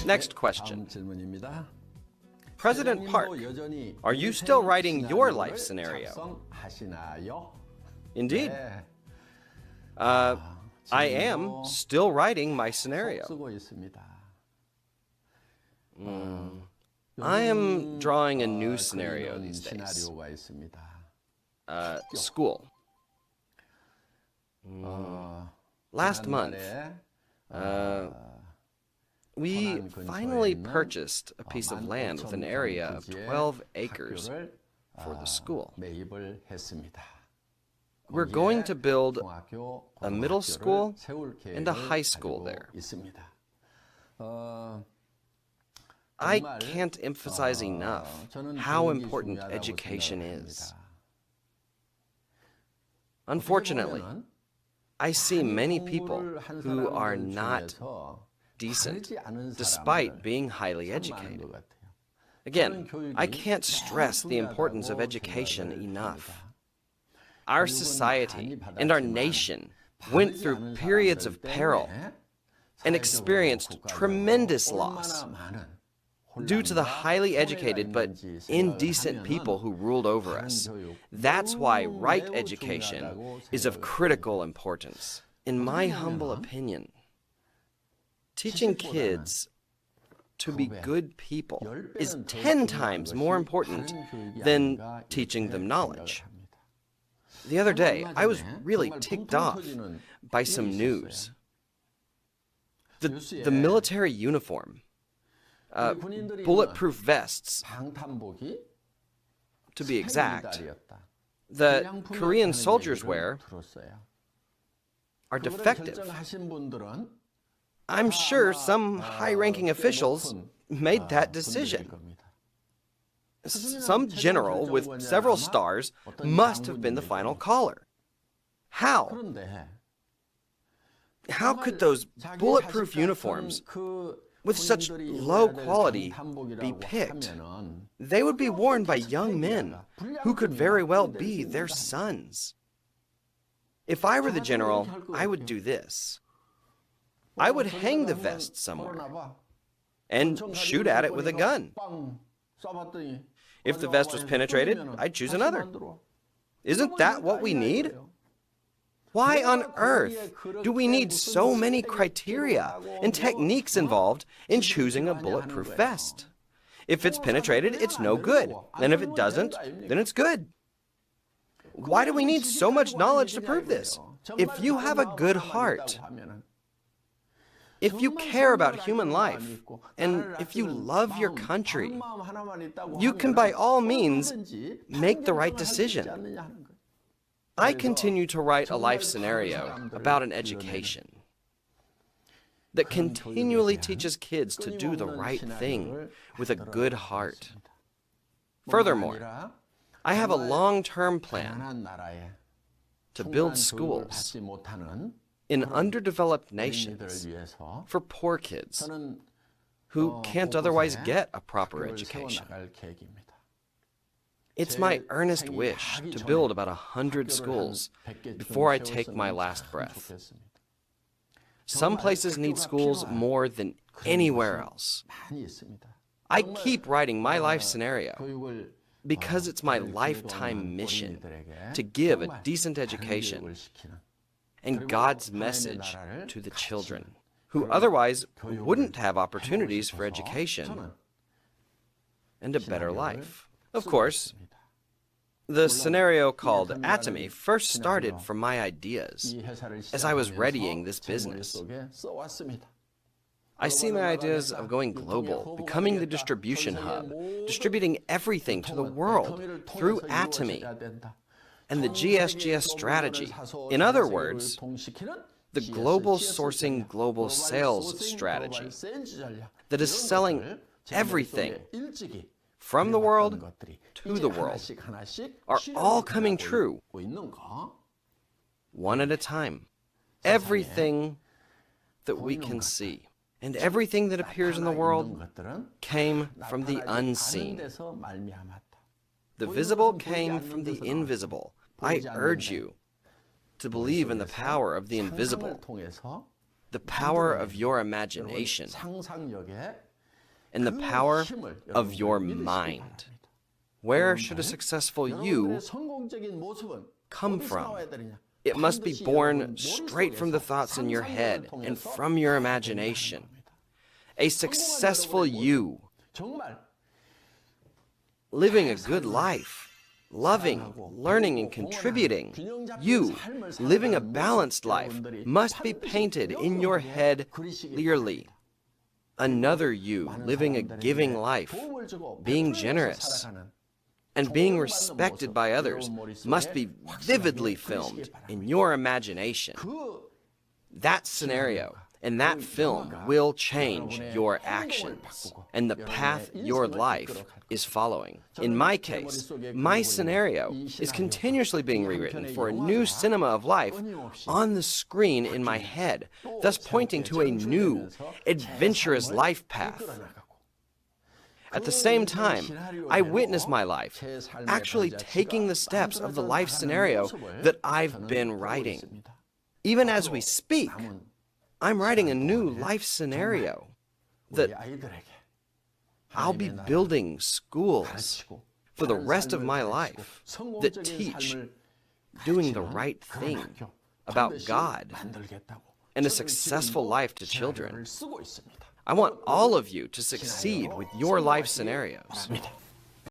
Next question. President Park, are you still writing your life scenario? Indeed. I am still writing my scenario. I am drawing a new scenario these days. School. Last month, we finally purchased a piece of land with an area of 12 acres for the school. We're going to build a middle school and a high school there. I can't emphasize enough how important education is. Unfortunately, I see many people who are not decent despite being highly educated. Again, I can't stress the importance of education enough. Our society and our nation went through periods of peril and experienced tremendous loss due to the highly educated but indecent people who ruled over us. That's why right education is of critical importance. In my humble opinion, teaching kids to be good people is 10 times more important than teaching them knowledge. The other day, I was really ticked off by some news. The military uniform, bulletproof vests, to be exact, that Korean soldiers wear are defective. I'm sure some high-ranking officials made that decision. Some general with several stars must have been the final caller. How? How could those bulletproof uniforms with such low quality be picked? They would be worn by young men who could very well be their sons. If I were the general, I would do this. I would hang the vest somewhere and shoot at it with a gun. If the vest was penetrated, I'd choose another. Isn't that what we need? Why on earth do we need so many criteria and techniques involved in choosing a bulletproof vest? If it's penetrated, it's no good. And if it doesn't, then it's good. Why do we need so much knowledge to prove this? If you have a good heart, if you care about human life, and if you love your country, you can by all means make the right decision. I continue to write a life scenario about an education that continually teaches kids to do the right thing with a good heart. Furthermore, I have a long-term plan to build schools in underdeveloped nations for poor kids who can't otherwise get a proper education. It's my earnest wish to build about 100 schools before I take my last breath. Some places need schools more than anywhere else. I keep writing my life scenario because it's my lifetime mission to give a decent education and God's message to the children who otherwise wouldn't have opportunities for education and a better life. Of course, the scenario called Ch.Atomy first started from my ideas as I was readying this business. I see my ideas of going global, becoming the distribution hub, distributing everything to the world through Ch.Atomy and the GSGS strategy. In other words, the global sourcing, global sales strategy that is selling everything from the world to the world are all coming true, one at a time. Everything that we can see and everything that appears in the world came from the unseen. The visible came from the invisible. I urge you to believe in the power of the invisible, the power of your imagination, and the power of your mind. Where should a successful you come from? It must be born straight from the thoughts in your head and from your imagination. A successful you, living a good life, loving, learning, and contributing. You, living a balanced life, must be painted in your head clearly. Another you, living a giving life, being generous, and being respected by others, must be vividly filmed in your imagination. That scenario and that film will change your actions and the path your life is following. In my case, my scenario is continuously being rewritten for a new cinema of life on the screen in my head, thus pointing to a new, adventurous life path. At the same time, I witness my life actually taking the steps of the life scenario that I've been writing. Even as we speak, I'm writing a new life scenario that I'll be building schools for the rest of my life that teach doing the right thing about God and a successful life to children. I want all of you to succeed with your life scenarios.